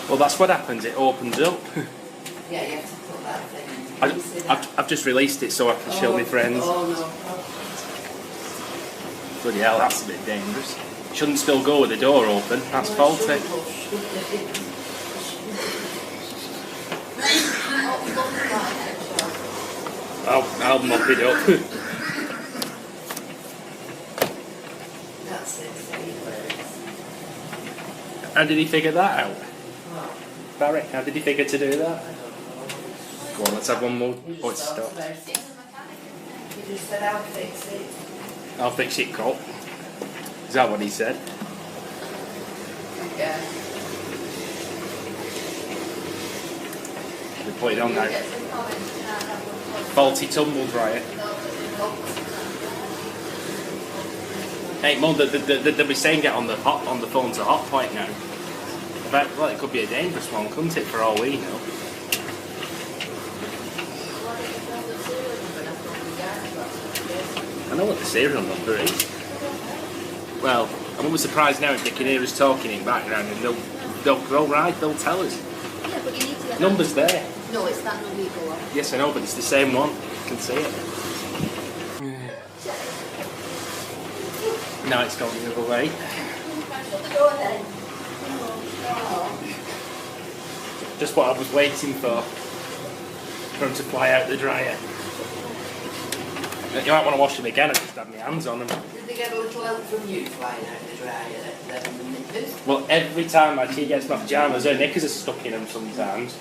Well, that's what happens, it opens up. Yeah, you have to put that thing in. I've just released it so I can show my friends. Oh no. Bloody hell, that's a bit dangerous. Shouldn't still go with the door open, that's faulty. I'll mop it up. That's it. How did he figure that out? Barry, how did he figure to do that? Go on, let's have one more. Oh, it's stopped. You just said I'll fix it. I'll fix it, Cole. Is that what he said? Yeah. We put it on now. Faulty tumble dryer. Hey, Mum, they'll be saying get on the phone to Hotpoint now. But, well, it could be a dangerous one, couldn't it, for all we know? I know what the serial number is. Well, I'm always surprised now if they can hear us talking in background and they'll tell us. Yeah, but you need to get Number's there. No, it's that number you go on. Yes, I know, but it's the same one. You can see it. Now it's going the other way. Just what I was waiting for him to fly out the dryer. You might want to wash them again, I just had my hands on them. Did they get a little help from you flying out the dryer then? Well, every time she gets my pyjamas, her knickers are stuck in them sometimes.